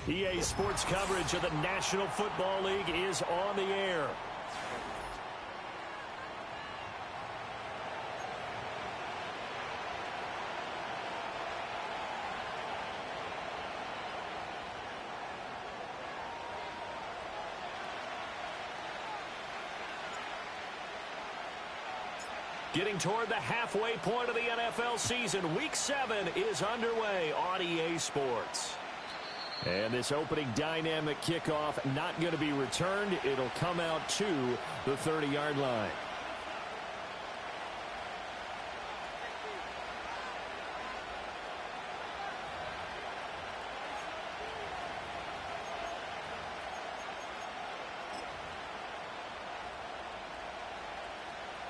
EA Sports coverage of the National Football League is on the air. Getting toward the halfway point of the NFL season, Week 7 is underway on EA Sports. And this opening dynamic kickoff not going to be returned. It'll come out to the 30-yard line.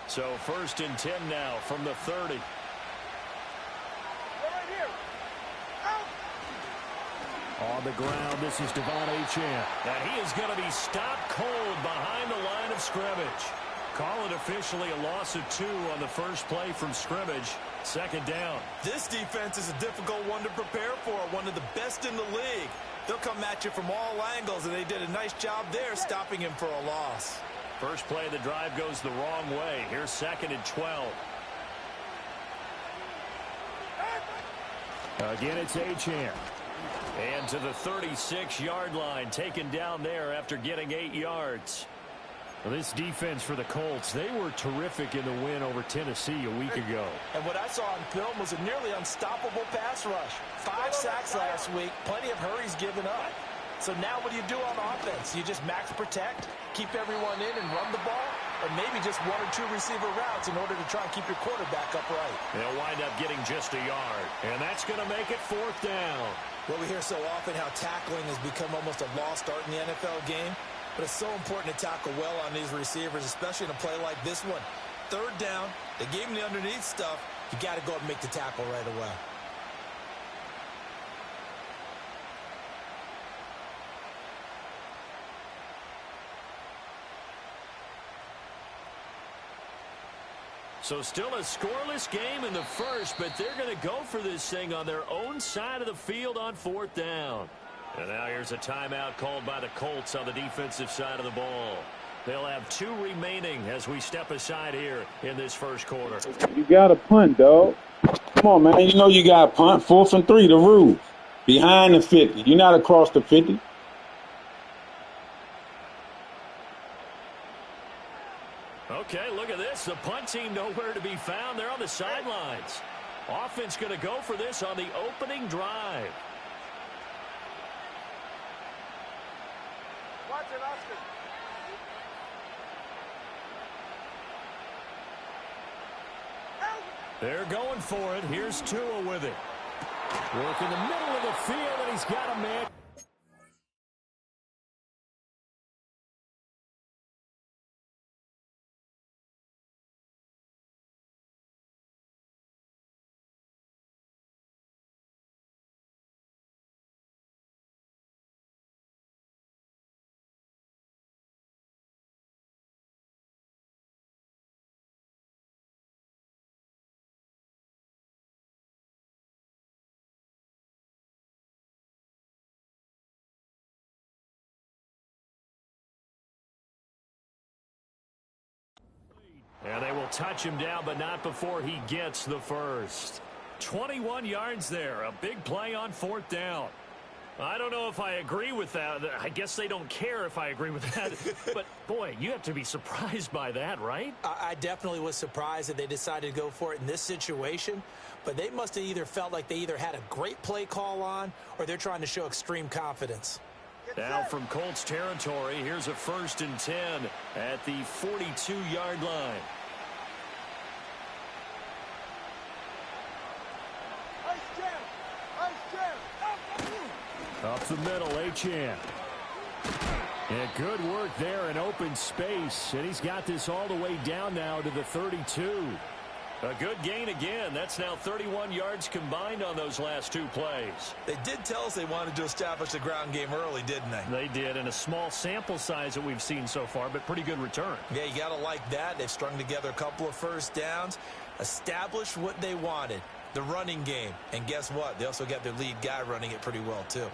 So 1st and 10 now from the 30. On the ground, this is Devon Achane. And he is going to be stopped cold behind the line of scrimmage. Call it officially a loss of 2 on the first play from scrimmage. 2nd down. This defense is a difficult one to prepare for, one of the best in the league. They'll come at you from all angles, and they did a nice job there stopping him for a loss. First play of the drive goes the wrong way. Here's 2nd and 12. Again, it's Achane. And to the 36-yard line, taken down there after getting 8 yards. Well, this defense for the Colts, they were terrific in the win over Tennessee a week ago. And what I saw on film was a nearly unstoppable pass rush. 5 sacks last week, plenty of hurries given up. So now what do you do on offense? You just max protect, keep everyone in and run the ball, or maybe just 1 or 2 receiver routes in order to try and keep your quarterback upright. They'll wind up getting just a yard, and that's going to make it 4th down. Well, we hear so often how tackling has become almost a lost art in the NFL game, but it's so important to tackle well on these receivers, especially in a play like this one. 3rd down, they gave him the underneath stuff. You got to go up and make the tackle right away. So still a scoreless game in the first, but they're going to go for this thing on their own side of the field on 4th down. And now here's a timeout called by the Colts on the defensive side of the ball. They'll have 2 remaining as we step aside here in this first quarter. You got to punt, dog. Come on, man. You know you got to punt. 4th and 3, the rule. Behind the 50. You're not across the 50. Okay, look at this. The punt team nowhere to be found. They're on the sidelines. Offense going to go for this on the opening drive. Watch it, Oscar. They're going for it. Here's Tua with it. Work in the middle of the field, and he's got a man. And they will touch him down, but not before he gets the first. 21 yards there. A big play on 4th down. I don't know if I agree with that. I guess they don't care if I agree with that. But, boy, you have to be surprised by that, right? I definitely was surprised that they decided to go for it in this situation. But they must have either felt like they either had a great play call on or they're trying to show extreme confidence. Now from Colts territory, here's a 1st and 10 at the 42-yard line. Up the middle, Achane. And good work there in open space. And he's got this all the way down now to the 32. A good gain again. That's now 31 yards combined on those last 2 plays. They did tell us they wanted to establish the ground game early, didn't they? They did, in a small sample size that we've seen so far, but pretty good return. Yeah, you got to like that. They've strung together a couple of 1st downs, established what they wanted, the running game. And guess what? They also got their lead guy running it pretty well, too.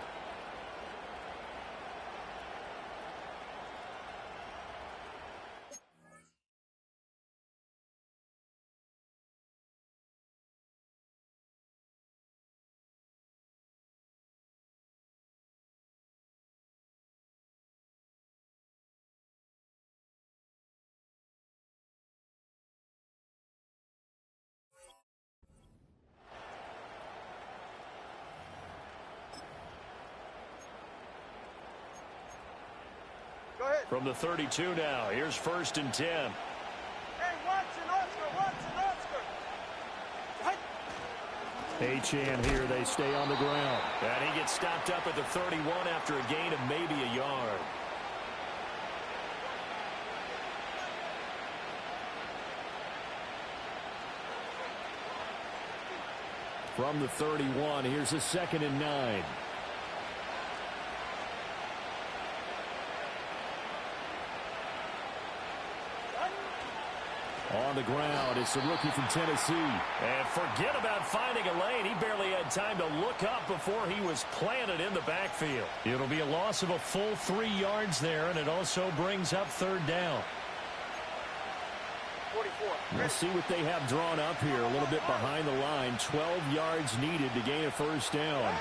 From the 32 now, here's 1st and 10. Hey, Watson, Oscar. Achane here, they stay on the ground. And he gets stopped up at the 31 after a gain of maybe a yard. From the 31, here's a 2nd and 9. On the ground, it's the rookie from Tennessee. And forget about finding a lane. He barely had time to look up before he was planted in the backfield. It'll be a loss of a full 3 yards there, and it also brings up 3rd down. 44. We'll see what they have drawn up here. A little bit behind the line. 12 yards needed to gain a 1st down.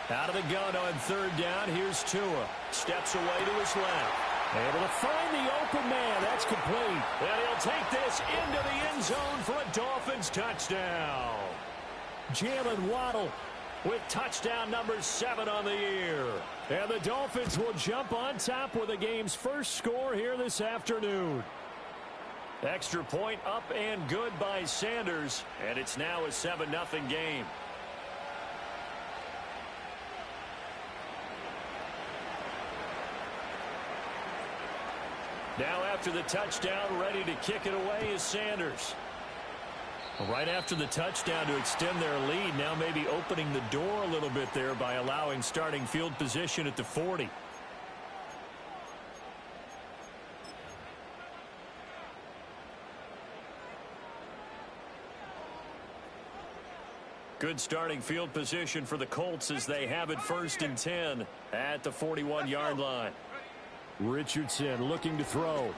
Out of the gun on 3rd down. Here's Tua. Steps away to his left. Able to find the open man. That's complete. And he'll take this into the end zone for a Dolphins touchdown. Jalen Waddle with touchdown number 7 on the year. And the Dolphins will jump on top with the game's first score here this afternoon. Extra point up and good by Sanders. And it's now a 7-0 game. Now after the touchdown, ready to kick it away is Sanders. Right after the touchdown to extend their lead, now maybe opening the door a little bit there by allowing starting field position at the 40. Good starting field position for the Colts as they have it 1st and 10 at the 41-yard line. Richardson looking to throw.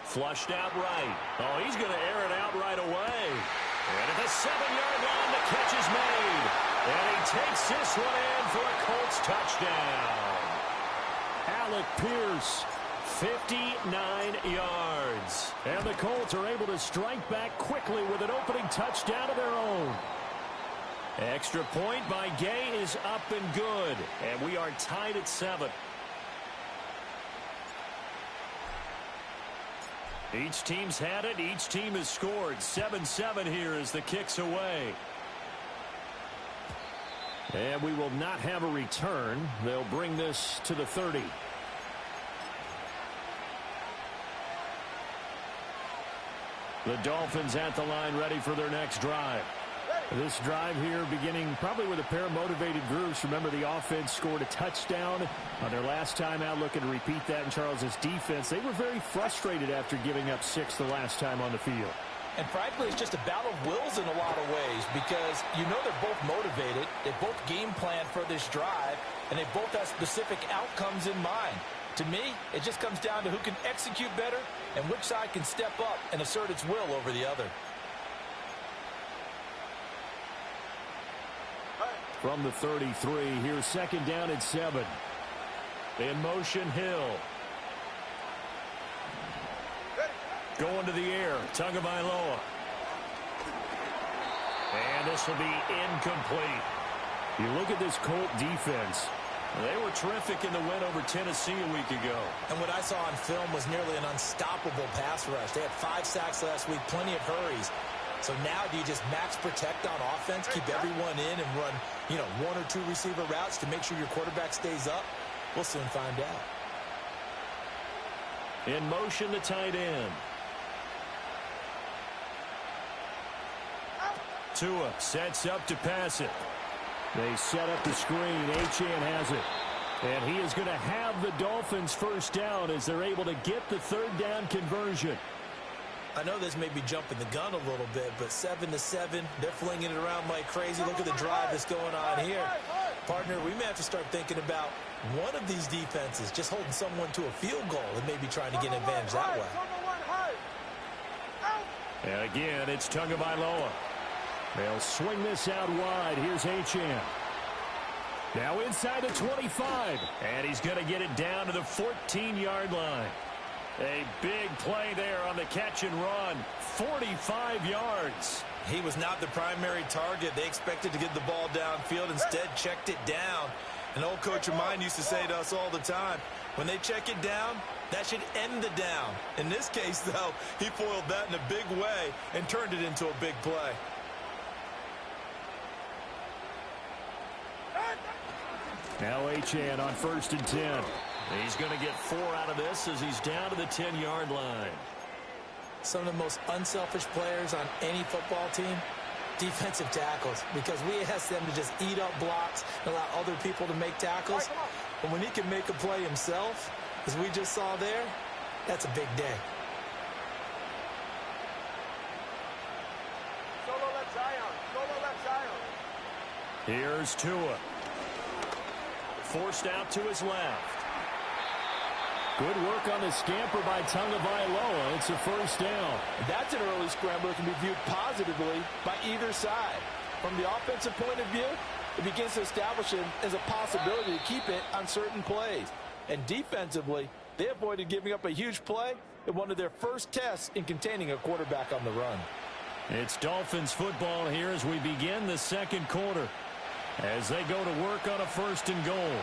Flushed out right. Oh, he's going to air it out right away. And at the 7-yard line, the catch is made. And he takes this one in for a Colts touchdown. Alec Pierce, 59 yards. And the Colts are able to strike back quickly with an opening touchdown of their own. Extra point by Gay is up and good. And we are tied at 7. Each team's had it. Each team has scored. 7-7 here as the kick's away. And we will not have a return. They'll bring this to the 30. The Dolphins at the line ready for their next drive. This drive here beginning probably with a pair of motivated groups. Remember, the offense scored a touchdown on their last time out, looking to repeat that in Charles's defense. They were very frustrated after giving up 6 the last time on the field. And frankly, it's just a battle of wills in a lot of ways because you know they're both motivated. They both game plan for this drive, and they both have specific outcomes in mind. To me, it just comes down to who can execute better and which side can step up and assert its will over the other. From the 33, here's 2nd down and 7. In motion, Hill. Going to the air, Tagovailoa. And this will be incomplete. You look at this Colt defense. They were terrific in the win over Tennessee a week ago. And what I saw on film was nearly an unstoppable pass rush. They had 5 sacks last week, plenty of hurries. So now do you just max protect on offense, keep everyone in and run, 1 or 2 receiver routes to make sure your quarterback stays up? We'll soon find out. In motion, the tight end. Tua sets up to pass it. They set up the screen. Achane has it. And he is going to have the Dolphins 1st down as they're able to get the 3rd down conversion. I know this may be jumping the gun a little bit, but 7-7, they're flinging it around like crazy. Look at the drive that's going on here. Partner, we may have to start thinking about one of these defenses just holding someone to a field goal and maybe trying to get an advantage that way. And again, it's Tagovailoa. They'll swing this out wide. Here's Achane. Now inside the 25. And he's going to get it down to the 14-yard line. A big play there on the catch and run. 45 yards. He was not the primary target. They expected to get the ball downfield. Instead, checked it down. An old coach of mine used to say to us all the time, when they check it down, that should end the down. In this case, though, he foiled that in a big way and turned it into a big play. Now Achane on 1st and 10. He's going to get 4 out of this as he's down to the 10-yard line. Some of the most unselfish players on any football team, defensive tackles, because we ask them to just eat up blocks and allow other people to make tackles. But when he can make a play himself, as we just saw there, that's a big day. Solo left Zion. Solo left Zion. Here's Tua. Forced out to his left. Good work on the scamper by Tagovailoa. It's a 1st down. That's an early scramble that can be viewed positively by either side. From the offensive point of view, it begins to establish him as a possibility to keep it on certain plays. And defensively, they avoided giving up a huge play in one of their first tests in containing a quarterback on the run. It's Dolphins football here as we begin the 2nd quarter, as they go to work on a 1st and goal.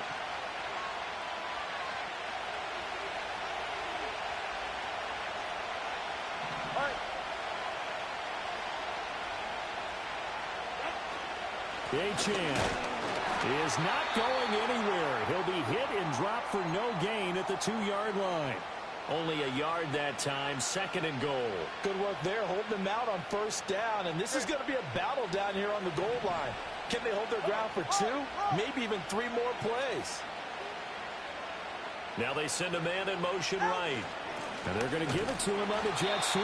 Achane is not going anywhere. He'll be hit and dropped for no gain at the 2-yard line. Only a yard that time, 2nd and goal. Good work there, holding them out on 1st down, and this is going to be a battle down here on the goal line. Can they hold their ground for 2, maybe even 3 more plays? Now they send a man in motion right. And they're going to give it to him on the jet sweep.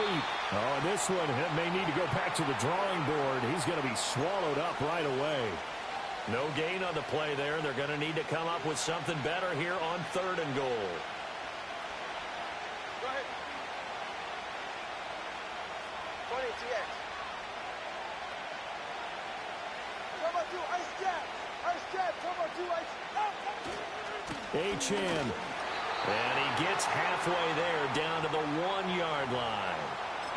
Oh, this one may need to go back to the drawing board. He's going to be swallowed up right away. No gain on the play there. They're going to need to come up with something better here on 3rd and goal. Go ahead. 20 TX. Number 2, ice jab. Ice jab. Number 2, ice. Achane. And he gets halfway there, down to the 1-yard line.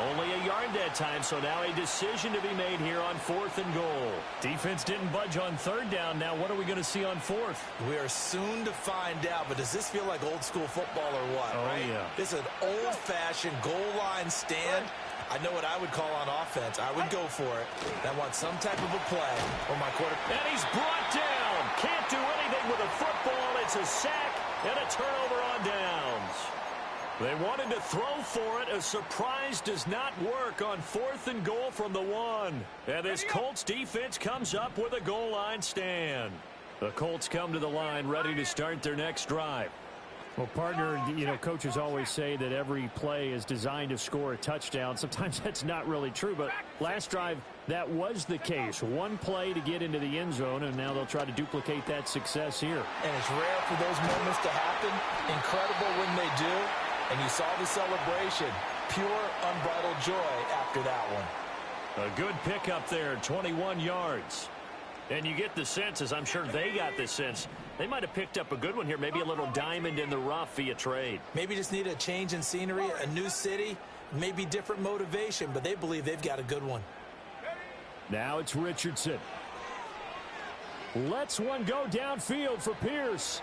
Only a yard that time, so now a decision to be made here on 4th and goal. Defense didn't budge on 3rd down. Now what are we going to see on 4th? We are soon to find out, but does this feel like old school football or what? Oh, right? yeah. This is an old-fashioned goal line stand. I know what I would call on offense. I would go for it. I want some type of a play where my quarterback. And he's brought down. Can't do anything with a football. It's a sack and a turnover on downs. They wanted to throw for it. A surprise does not work on 4th and goal from the 1. And this Colts defense comes up with a goal line stand. The Colts come to the line ready to start their next drive. Well, partner, you know, coaches always say that every play is designed to score a touchdown. Sometimes that's not really true, but last drive, that was the case. One play to get into the end zone, and now they'll try to duplicate that success here. And it's rare for those moments to happen. Incredible when they do. And you saw the celebration. Pure, unbridled joy after that one. A good pickup there, 21 yards. And you get the sense, as I'm sure they got the sense, they might have picked up a good one here, maybe a little diamond in the rough via trade. Maybe just need a change in scenery, a new city, maybe different motivation, but they believe they've got a good one. Now it's Richardson. Lets one go downfield for Pierce.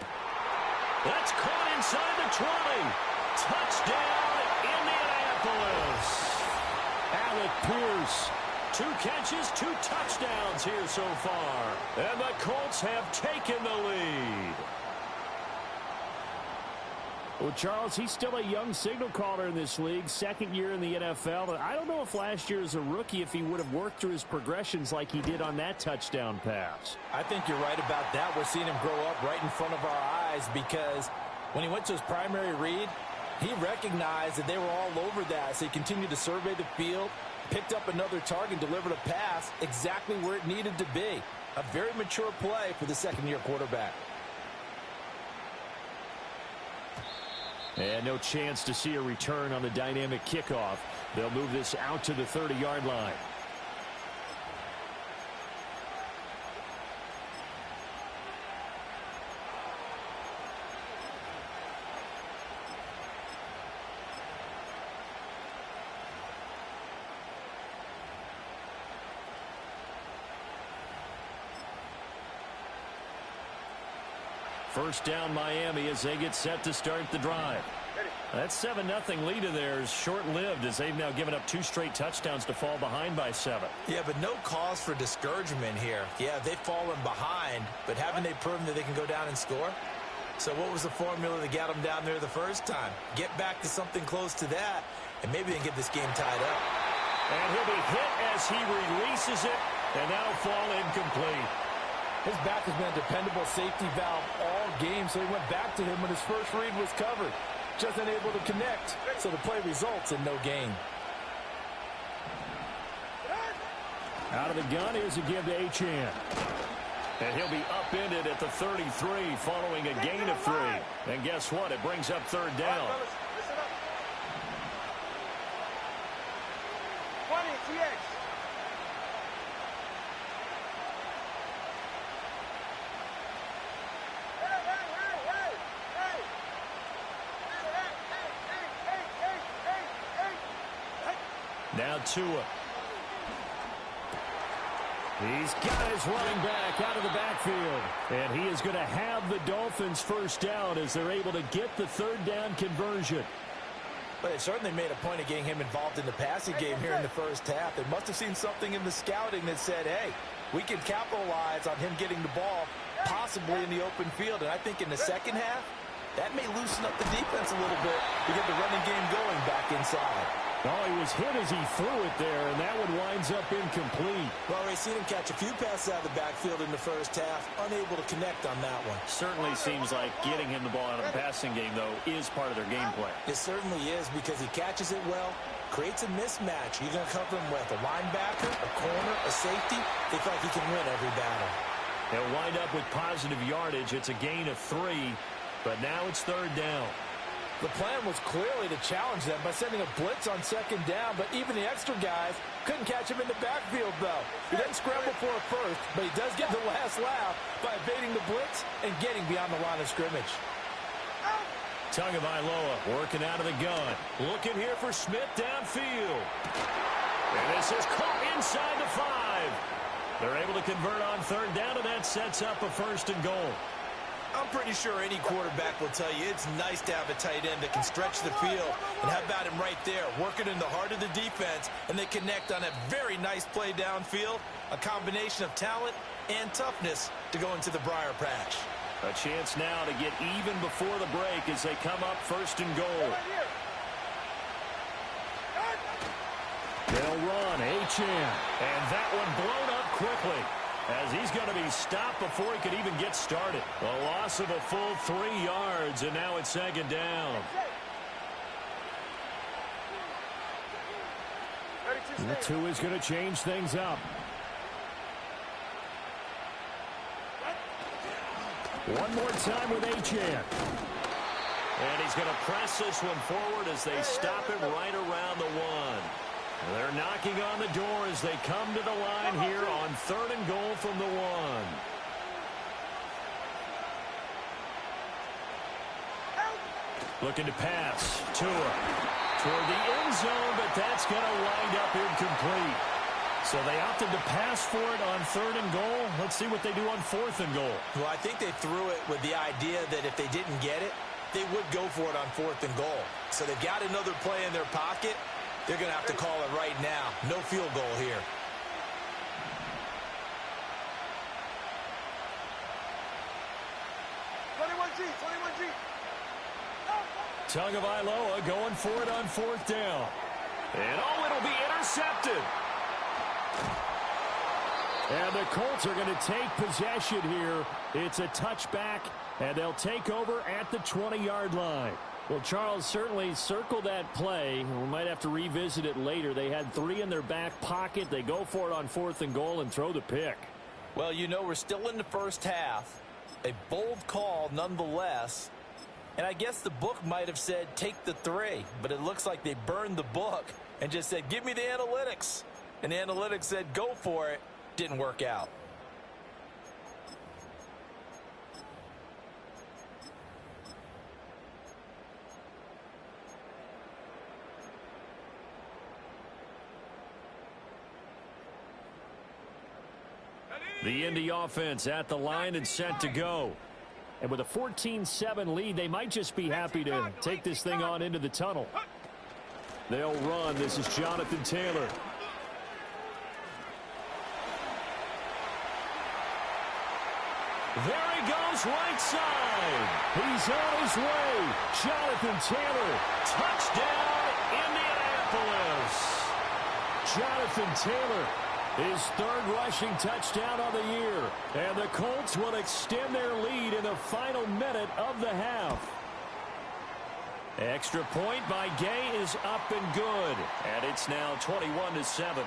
That's caught inside the 20. Touchdown, Indianapolis. Alec Pierce. 2 catches, 2 touchdowns here so far. And the Colts have taken the lead. Well, Charles, he's still a young signal caller in this league, 2nd year in the NFL. And I don't know if last year as a rookie, if he would have worked through his progressions like he did on that touchdown pass. I think you're right about that. We're seeing him grow up right in front of our eyes because when he went to his primary read, he recognized that they were all over that. So he continued to survey the field, picked up another target, delivered a pass exactly where it needed to be. A very mature play for the 2nd-year quarterback. And no chance to see a return on the dynamic kickoff. They'll move this out to the 30-yard line. First down Miami as they get set to start the drive. That 7-0 lead of theirs short-lived as they've now given up 2 straight touchdowns to fall behind by 7. Yeah, but no cause for discouragement here. Yeah, they've fallen behind, but haven't they proven that they can go down and score? So what was the formula that got them down there the first time? Get back to something close to that, and maybe they can get this game tied up. And he'll be hit as he releases it, and now fall incomplete. His back has been a dependable safety valve all game, so he went back to him when his first read was covered. Just unable to connect, so the play results in no gain. Out of the gun, here's a give to Achane. And he'll be upended at the 33 following a gain of 3. And guess what? It brings up third down. 20, TX. Now Tua. He's got his running back out of the backfield. And he is going to have the Dolphins first down as they're able to get the third down conversion. But they certainly made a point of getting him involved in the passing game here in the first half. They must have seen something in the scouting that said, hey, we can capitalize on him getting the ball possibly in the open field. And I think in the second half, that may loosen up the defense a little bit to get the running game going back inside. Oh, he was hit as he threw it there, and that one winds up incomplete. Well, we've seen him catch a few passes out of the backfield in the first half, unable to connect on that one. Certainly seems like getting him the ball out of the passing game, though, is part of their game plan. It certainly is because he catches it well, creates a mismatch. You're going to cover him with a linebacker, a corner, a safety. They feel like he can win every battle. They'll wind up with positive yardage. It's a gain of 3, but now it's third down. The plan was clearly to challenge them by sending a blitz on second down, but even the extra guys couldn't catch him in the backfield, though. He doesn't scramble for a first, but he does get the last laugh by evading the blitz and getting beyond the line of scrimmage. Tagovailoa working out of the gun. Looking here for Smith downfield. And this is caught inside the 5. They're able to convert on third down, and that sets up a first and goal. I'm pretty sure any quarterback will tell you it's nice to have a tight end that can stretch the field. And how about him right there, working in the heart of the defense, and they connect on a very nice play downfield, a combination of talent and toughness to go into the briar patch. A chance now to get even before the break as they come up first and goal. They'll run, Achane, and that one blown up quickly, as he's going to be stopped before he could even get started. A loss of a full 3 yards, and now it's second down. The 2 is going to change things up. One more time with Achane. And he's going to press this one forward as they stop him right around the 1. They're knocking on the door as they come to the line here on third and goal from the 1. Looking to pass. Tua toward the end zone, but that's going to wind up incomplete. So they opted to pass for it on third and goal. Let's see what they do on fourth and goal. Well, I think they threw it with the idea that if they didn't get it, they would go for it on fourth and goal. So they've got another play in their pocket. They're going to have to call it right now. No field goal here. Tagovailoa going for it on fourth down. And it'll be intercepted. And the Colts are going to take possession here. It's a touchback, and they'll take over at the 20-yard line. Well, Charles, certainly circle that play. We might have to revisit it later. They had 3 in their back pocket. They go for it on fourth and goal and throw the pick. Well, you know, we're still in the first half. A bold call nonetheless. And I guess the book might have said take the 3, but it looks like they burned the book and just said, give me the analytics. And the analytics said, go for it. Didn't work out. The Indy offense at the line and set to go. And with a 14-7 lead, they might just be happy to take this thing on into the tunnel. They'll run. This is Jonathan Taylor. There he goes, right side. He's on his way. Jonathan Taylor, touchdown, Indianapolis. Jonathan Taylor, his third rushing touchdown of the year. And the Colts will extend their lead in the final minute of the half. Extra point by Gay is up and good. And it's now 21-7.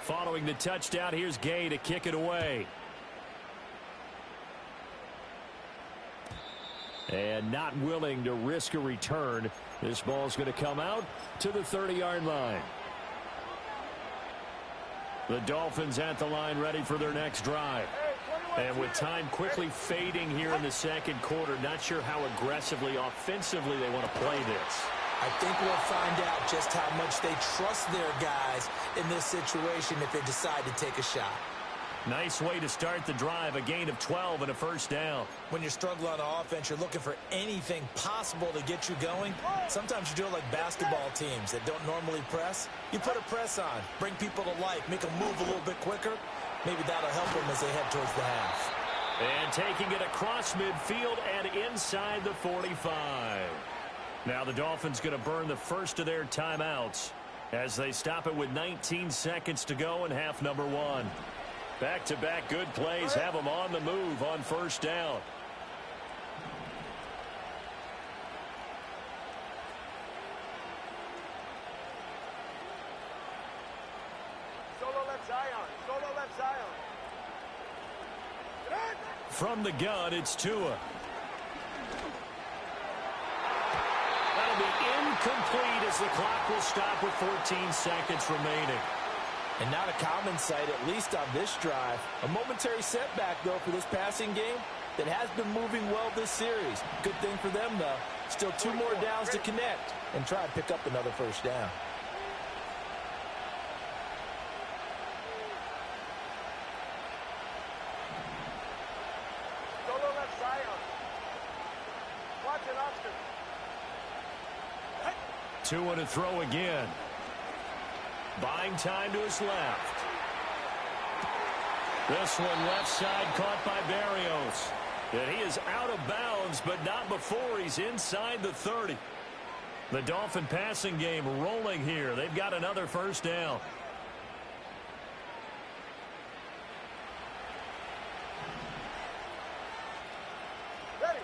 Following the touchdown, here's Gay to kick it away. And not willing to risk a return. This ball's going to come out to the 30-yard line. The Dolphins at the line ready for their next drive. And with time quickly fading here in the second quarter, not sure how aggressively, offensively they want to play this. I think we'll find out just how much they trust their guys in this situation if they decide to take a shot. Nice way to start the drive, a gain of 12 and a first down. When you're struggling on offense, you're looking for anything possible to get you going. Sometimes you do it like basketball teams that don't normally press. You put a press on, bring people to life, make them move a little bit quicker. Maybe that'll help them as they head towards the half. And taking it across midfield and inside the 45. Now the Dolphins going to burn the first of their timeouts as they stop it with 19 seconds to go in half number one. Back-to-back good plays have them on the move on first down. Solo left Zion. Solo left Zion. From the gun, it's Tua. That'll be incomplete as the clock will stop with 14 seconds remaining. And not a common sight, at least on this drive. A momentary setback, though, for this passing game that has been moving well this series. Good thing for them, though. Still 2 more downs to connect and try and pick up another first down. Solo left Zion. Watch it, Oscar. Tua to throw again. Buying time to his left. This one left side caught by Berrios. And he is out of bounds, but not before he's inside the 30. The Dolphin passing game rolling here. They've got another first down. Ready.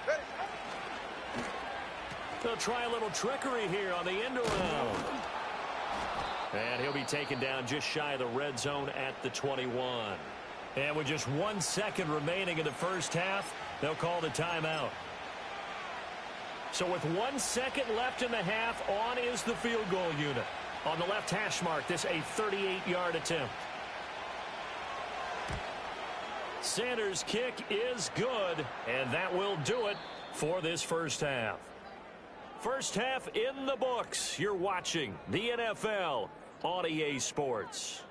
Ready. They'll try a little trickery here on the end around. And he'll be taken down just shy of the red zone at the 21. And with just 1 second remaining in the first half, they'll call the timeout. So with 1 second left in the half, on is the field goal unit. On the left hash mark, this a 38-yard attempt. Sanders' kick is good, and that will do it for this first half. First half in the books. You're watching the NFL on EA Sports.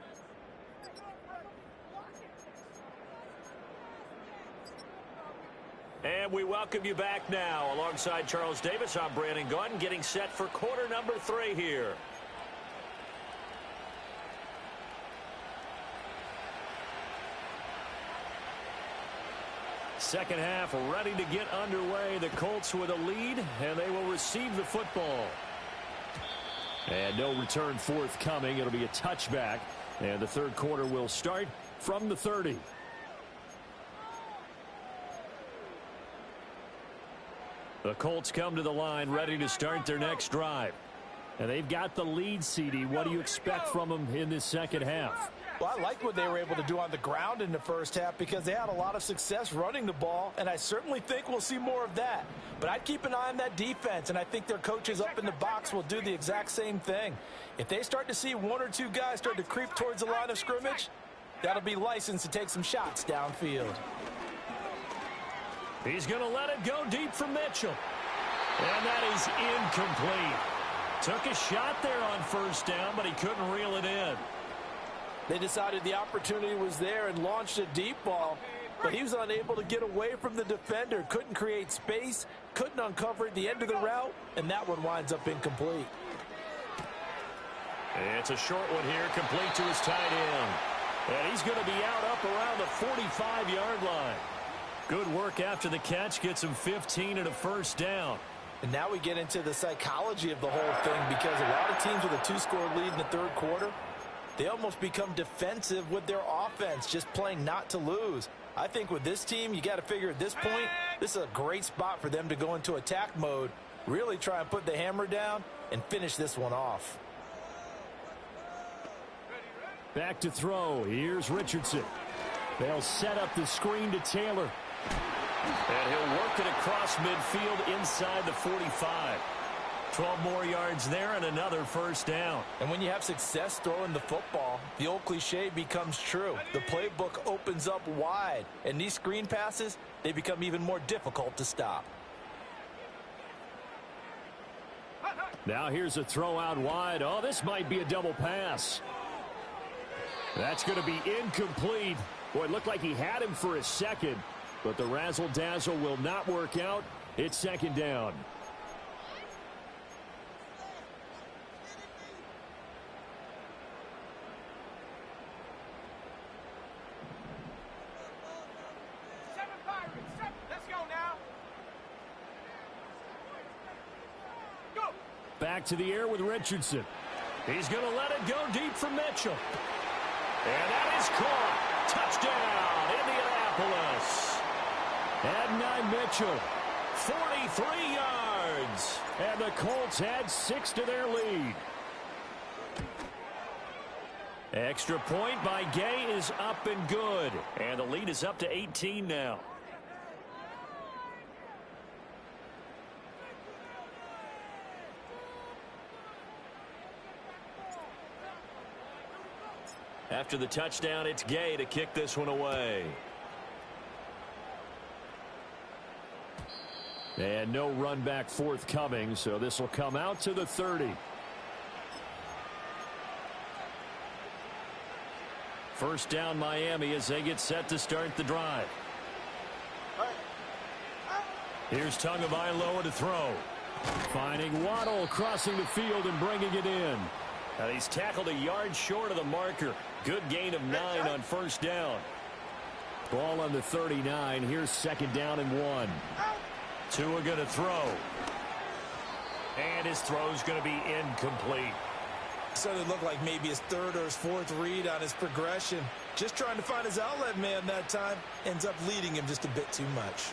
And we welcome you back now. Alongside Charles Davis, I'm Brandon Gunn, getting set for quarter number 3 here. Second half ready to get underway. The Colts with a lead, and they will receive the football. And no return forthcoming. It'll be a touchback, and the third quarter will start from the 30. The Colts come to the line ready to start their next drive. And they've got the lead, CD. What do you expect from them in this second half? Well, I liked what they were able to do on the ground in the first half because they had a lot of success running the ball, and I certainly think we'll see more of that. But I'd keep an eye on that defense, and I think their coaches up in the box will do the exact same thing. If they start to see 1 or 2 guys start to creep towards the line of scrimmage, that'll be licensed to take some shots downfield. He's going to let it go deep for Mitchell. And that is incomplete. Took a shot there on first down, but he couldn't reel it in. They decided the opportunity was there and launched a deep ball, but he was unable to get away from the defender. Couldn't create space, couldn't uncover at the end of the route, and that one winds up incomplete. It's a short one here, complete to his tight end. And he's going to be out up around the 45-yard line. Good work after the catch, gets him 15 and a first down. And now we get into the psychology of the whole thing, because a lot of teams with a two-score lead in the third quarter, they almost become defensive with their offense, just playing not to lose. I think with this team, you got to figure at this point, this is a great spot for them to go into attack mode, really try and put the hammer down and finish this one off. Back to throw. Here's Richardson. They'll set up the screen to Taylor. And he'll work it across midfield inside the 45. 12 more yards there and another first down. And when you have success throwing the football, the old cliche becomes true. The playbook opens up wide. And these screen passes, they become even more difficult to stop. Now here's a throw out wide. Oh, this might be a double pass. That's going to be incomplete. Boy, it looked like he had him for a second. But the razzle-dazzle will not work out. It's second down. Let's go now. Go. Back to the air with Richardson. He's going to let it go deep for Mitchell. And that is caught. Touchdown, Indianapolis. And Mitchell, 43 yards. And the Colts add 6 to their lead. Extra point by Gay is up and good. And the lead is up to 18 now. After the touchdown, it's Gay to kick this one away. And no run back forthcoming, so this will come out to the 30. First down Miami as they get set to start the drive. Here's Tagovailoa to throw. Finding Waddle crossing the field and bringing it in. And he's tackled a yard short of the marker. Good gain of 9 on first down. Ball on the 39. Here's second down and 1. Tua going to throw. And his throw's going to be incomplete. So it looked like maybe his third or his fourth read on his progression. Just trying to find his outlet man that time. Ends up leading him just a bit too much.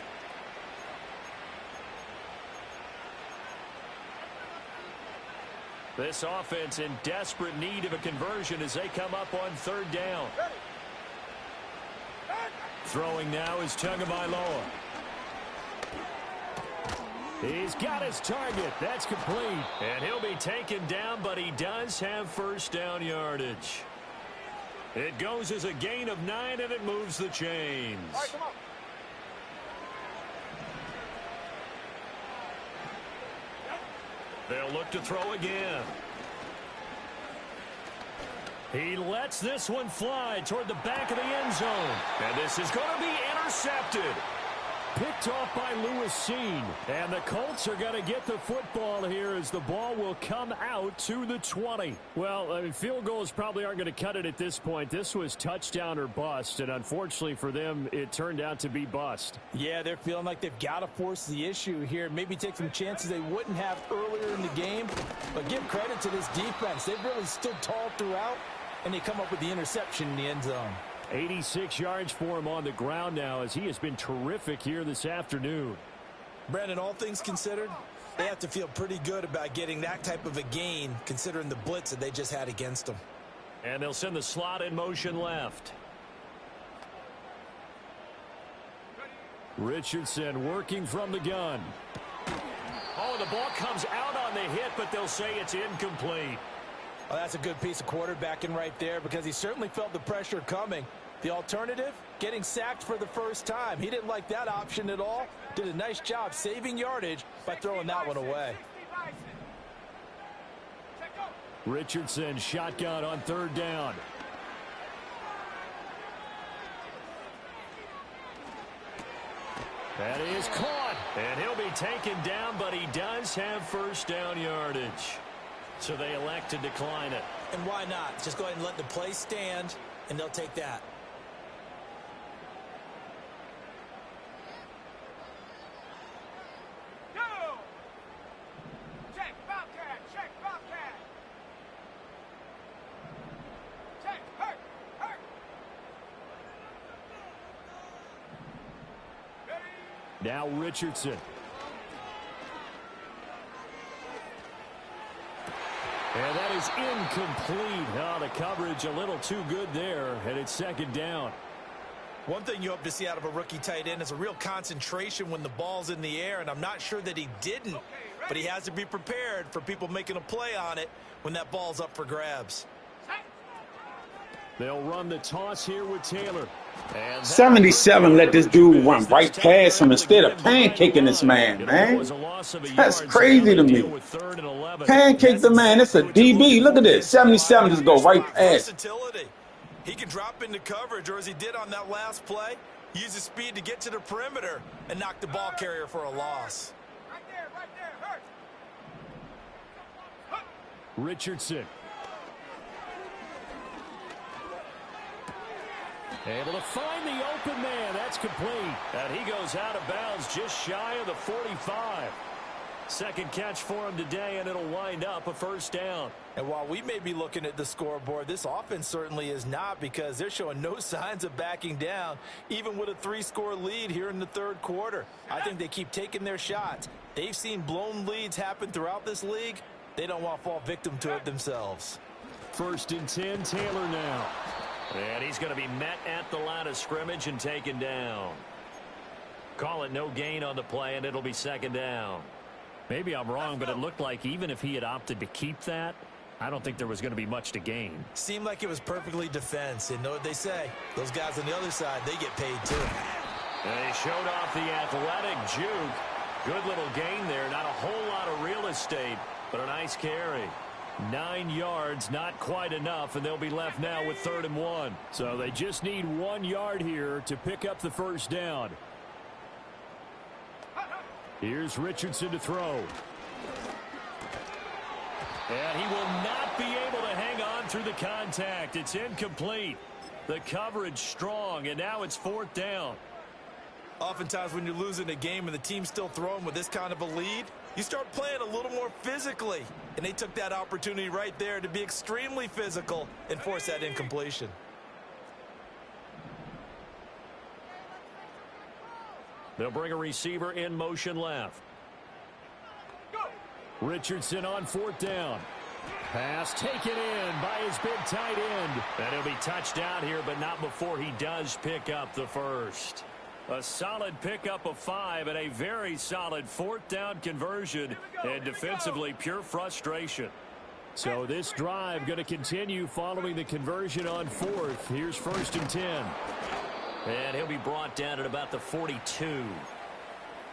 This offense in desperate need of a conversion as they come up on third down. Throwing now is Tagovailoa. He's got his target. That's complete. And he'll be taken down, but he does have first down yardage. It goes as a gain of 9, and it moves the chains. All right, come on. They'll look to throw again. He lets this one fly toward the back of the end zone. And this is going to be intercepted. Picked off by Lewis Seen. And the Colts are going to get the football here as the ball will come out to the 20. Well, I mean, field goals probably aren't going to cut it at this point. This was touchdown or bust, and unfortunately for them, it turned out to be bust. Yeah, they're feeling like they've got to force the issue here. Maybe take some chances they wouldn't have earlier in the game. But give credit to this defense. They've really stood tall throughout, and they come up with the interception in the end zone. 86 yards for him on the ground now as he has been terrific here this afternoon. Brandon, all things considered, they have to feel pretty good about getting that type of a gain considering the blitz that they just had against them. And they'll send the slot in motion left. Richardson working from the gun. Oh, the ball comes out on the hit, but they'll say it's incomplete. Well, that's a good piece of quarterbacking right there because he certainly felt the pressure coming. The alternative, getting sacked for the first time. He didn't like that option at all. Did a nice job saving yardage by throwing that one away. Richardson shotgun on third down. That is caught, and he'll be taken down, but he does have first down yardage. So they elect to decline it. And why not? Just go ahead and let the play stand, and they'll take that. Now Richardson. And that is incomplete. Oh, the coverage a little too good there, and it's second down. One thing you hope to see out of a rookie tight end is a real concentration when the ball's in the air, and I'm not sure that he didn't, but he has to be prepared for people making a play on it when that ball's up for grabs. They'll run the toss here with Taylor. And 77 let this dude run right past him instead of pancaking this man, man. That's crazy to me. Pancake the man. It's a DB. Look at this. 77 just go right past. Versatility. He can drop into coverage, or as he did on that last play, use his speed to get to the perimeter and knock the ball carrier for a loss. Right there, hurt. Richardson. Able to find the open man. That's complete. And he goes out of bounds just shy of the 45. Second catch for him today, and it'll wind up a first down. And while we may be looking at the scoreboard, this offense certainly is not, because they're showing no signs of backing down, even with a 3-score lead here in the third quarter. I think they keep taking their shots. They've seen blown leads happen throughout this league. They don't want to fall victim to it themselves. First and 10, Taylor now. And he's going to be met at the line of scrimmage and taken down. Call it no gain on the play, and it'll be second down. Maybe I'm wrong, but it looked like even if he had opted to keep that, I don't think there was going to be much to gain. Seemed like it was perfectly defense. And know what they say? Those guys on the other side, they get paid too. And he showed off the athletic juke. Good little gain there. Not a whole lot of real estate, but a nice carry. 9 yards, not quite enough, and they'll be left now with 3rd and 1. So they just need 1 yard here to pick up the first down. Here's Richardson to throw. And he will not be able to hang on through the contact. It's incomplete. The coverage strong, and now it's 4th down. Oftentimes when you're losing a game and the team's still throwing with this kind of a lead, you start playing a little more physically. And they took that opportunity right there to be extremely physical and force that incompletion. They'll bring a receiver in motion left. Richardson on 4th down. Pass taken in by his big tight end. And he'll be touched down here, but not before he does pick up the first. A solid pickup of 5 and a very solid 4th down conversion, and defensively pure frustration. So this drive going to continue following the conversion on 4th. Here's 1st and 10. And he'll be brought down at about the 42.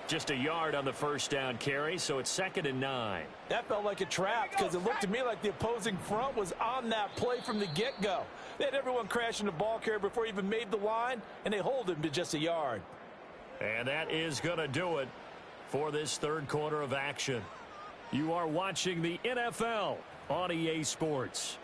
Just a yard on the first down carry, so it's 2nd and 9. That felt like a trap, because it looked to me like the opposing front was on that play from the get-go. They had everyone crashing the ball carrier before he even made the line, and they hold him to just a yard. And that is going to do it for this third quarter of action. You are watching the NFL on EA Sports.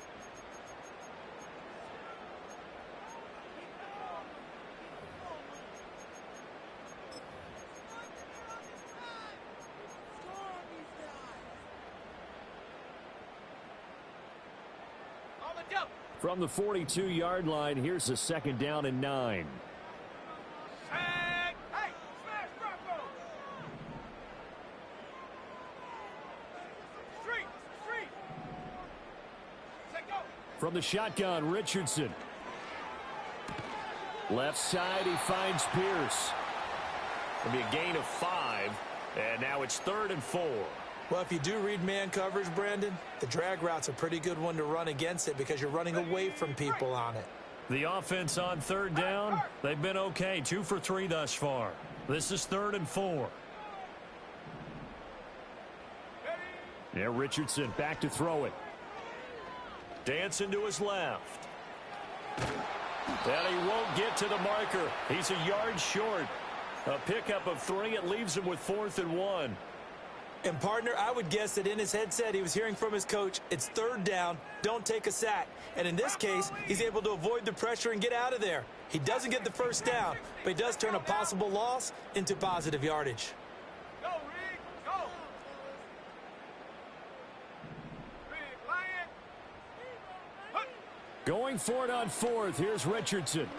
From the 42-yard line, here's a 2nd down and 9. From the shotgun, Richardson. Left side, he finds Pierce. It'll be a gain of 5, and now it's 3rd and 4. Well, if you do read man coverage, Brandon, the drag route's a pretty good one to run against it because you're running away from people on it. The offense on third down, they've been okay. 2 for 3 thus far. This is 3rd and 4. Yeah, Richardson back to throw it. Dancing to his left. And he won't get to the marker. He's a yard short. A pickup of 3. It leaves him with 4th and 1. And, partner, I would guess that in his headset he was hearing from his coach, it's 3rd down, don't take a sack. And in this case, he's able to avoid the pressure and get out of there. He doesn't get the 1st down, but he does turn a possible loss into positive yardage. Go, Reed, go! Reed, Lion! Going for it on 4th. Here's Richardson.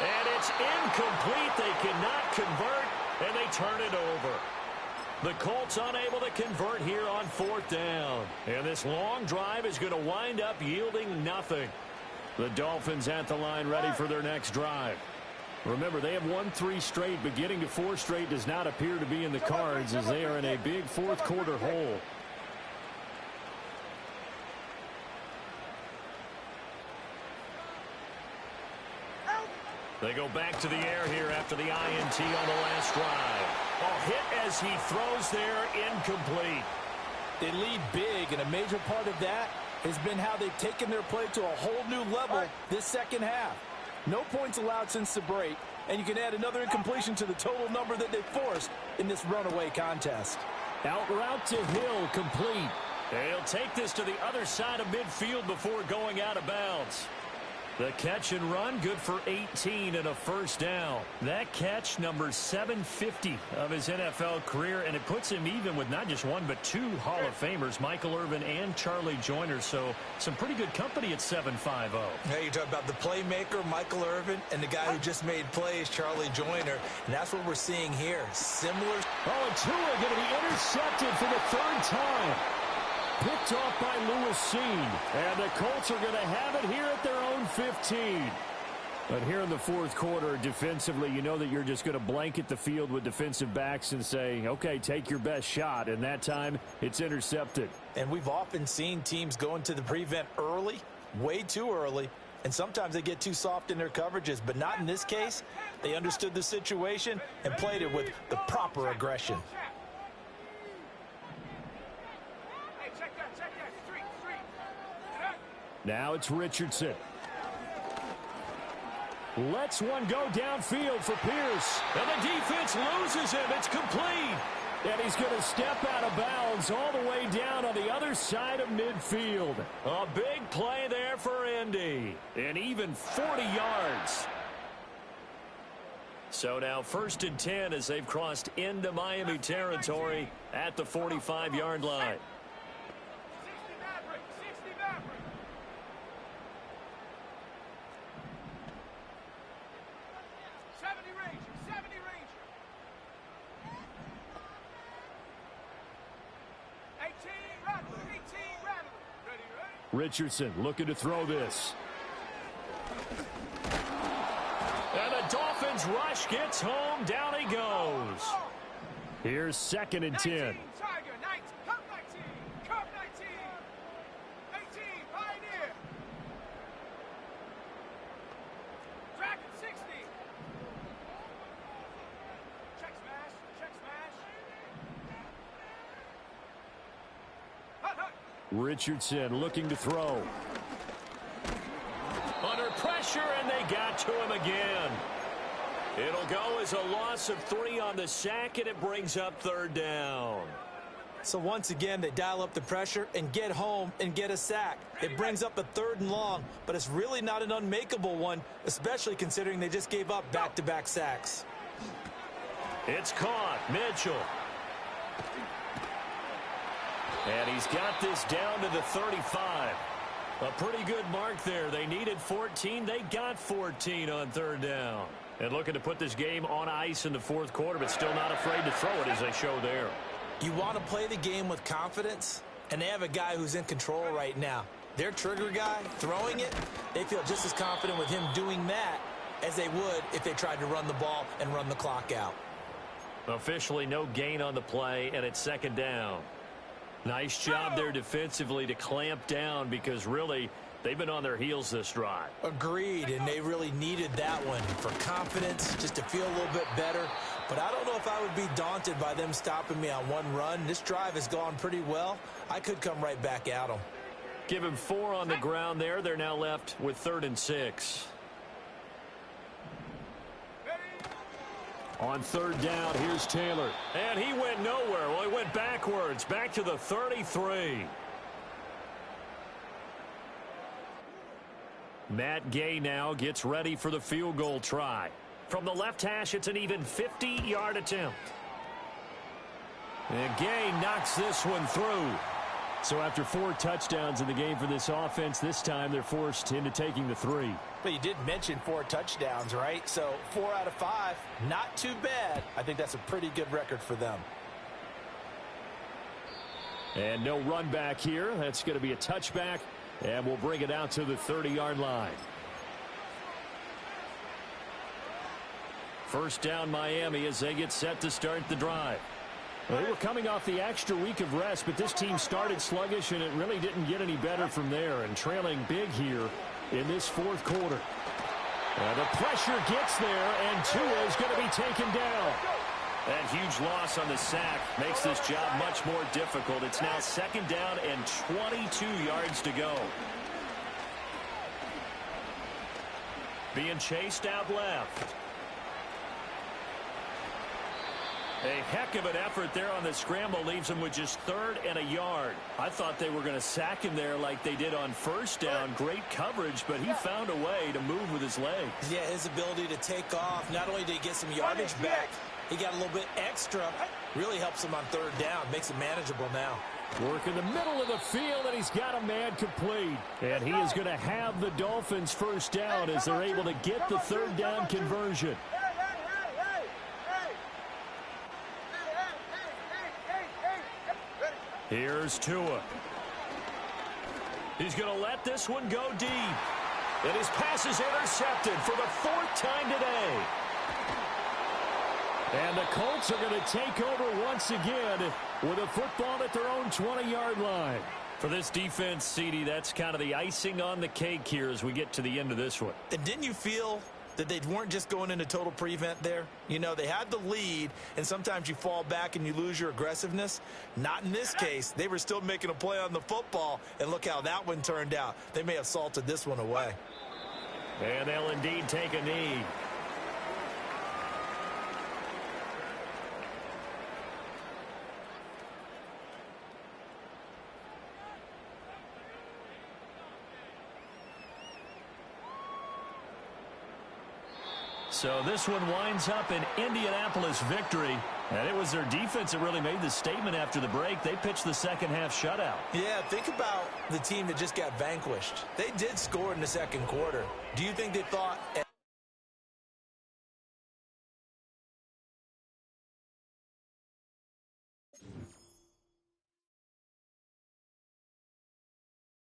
And it's incomplete. They cannot convert, and they turn it over. The Colts unable to convert here on 4th down. And this long drive is going to wind up yielding nothing. The Dolphins at the line ready for their next drive. Remember, they have won 3 straight, but getting to 4 straight does not appear to be in the cards as they are in a big 4th quarter hole. They go back to the air here after the INT on the last drive. A hit as he throws there, incomplete. They lead big, and a major part of that has been how they've taken their play to a whole new level this second half. No points allowed since the break, and you can add another incompletion to the total number that they forced in this runaway contest. Out route to Hill, complete. And he'll take this to the other side of midfield before going out of bounds. The catch and run, good for 18 and a 1st down. That catch, number 750 of his NFL career, and it puts him even with not just 1 but 2 Hall of Famers, Michael Irvin and Charlie Joyner. So some pretty good company at 750. Hey, you talk about the playmaker, Michael Irvin, and the guy who just made plays, Charlie Joyner. And that's what we're seeing here. Similar. Oh, and Tua going to be intercepted for the 3rd time. Picked off by Lewis Seen. And the Colts are going to have it here at their own 15. But here in the 4th quarter, defensively, you know that you're just going to blanket the field with defensive backs and say, okay, take your best shot. And that time, it's intercepted. And we've often seen teams go into the prevent early, way too early. And sometimes they get too soft in their coverages. But not in this case. They understood the situation and played it with the proper aggression. Now it's Richardson. Lets one go downfield for Pierce. And the defense loses him. It's complete. And he's going to step out of bounds all the way down on the other side of midfield. A big play there for Indy. And even 40 yards. So now 1st and 10 as they've crossed into Miami territory at the 45-yard line. Richardson looking to throw this. And the Dolphins rush, gets home, down he goes. Here's 2nd and 10. Richardson looking to throw. Under pressure, and they got to him again. It'll go as a loss of 3 on the sack, and it brings up 3rd down. So once again, they dial up the pressure and get home and get a sack. It brings up a 3rd and long, but it's really not an unmakeable one, especially considering they just gave up back-to-back sacks. It's caught. Mitchell. And he's got this down to the 35. A pretty good mark there. They needed 14. They got 14 on 3rd down. And looking to put this game on ice in the 4th quarter, but still not afraid to throw it as they show there. You want to play the game with confidence, and they have a guy who's in control right now. Their trigger guy, throwing it, they feel just as confident with him doing that as they would if they tried to run the ball and run the clock out. Officially no gain on the play, and it's 2nd down. Nice job there defensively to clamp down because really They've been on their heels this drive. Agreed, and they really needed that one for confidence, just to feel a little bit better. But I don't know if I would be daunted by them stopping me on one run. This drive has gone pretty well. I could come right back at them. Give him 4 on the ground there. They're now left with 3rd and 6. On 3rd down, here's Taylor. And he went nowhere. Well, he went backwards, back to the 33. Matt Gay now gets ready for the field goal try. From the left hash, it's an even 50-yard attempt. And Gay knocks this one through. So after 4 touchdowns in the game for this offense, this time they're forced into taking the 3. But you did mention 4 touchdowns, right? So 4 out of 5, not too bad. I think that's a pretty good record for them. And no run back here. That's going to be a touchback, and we'll bring it out to the 30-yard line. First down Miami as they get set to start the drive. Well, they were coming off the extra week of rest, but this team started sluggish, and it really didn't get any better from there, and trailing big here in this 4th quarter. The pressure gets there, and Tua is going to be taken down. That huge loss on the sack makes this job much more difficult. It's now 2nd down and 22 yards to go. Being chased out left. A heck of an effort there on the scramble leaves him with just 3rd and a yard. I thought they were going to sack him there like they did on 1st down. Great coverage, but he found a way to move with his legs. Yeah, his ability to take off. Not only did he get some yardage back, he got a little bit extra. Really helps him on 3rd down. Makes it manageable now. Work in the middle of the field, and he's got a man complete. And he is going to have the Dolphins' 1st down as they're able to get the 3rd down conversion. Here's Tua. He's going to let this one go deep. And his pass is intercepted for the 4th time today. And the Colts are going to take over once again with a football at their own 20-yard line. For this defense, CD, that's kind of the icing on the cake here as we get to the end of this one. And didn't you feel that they weren't just going into total prevent there? You know, they had the lead, and sometimes you fall back and you lose your aggressiveness. Not in this case. They were still making a play on the football, and look how that one turned out. They may have salted this one away. And they'll indeed take a knee. So this one winds up an Indianapolis victory. And it was their defense that really made the statement after the break. They pitched the second half shutout. Yeah, think about the team that just got vanquished. They did score in the 2nd quarter. Do you think they thought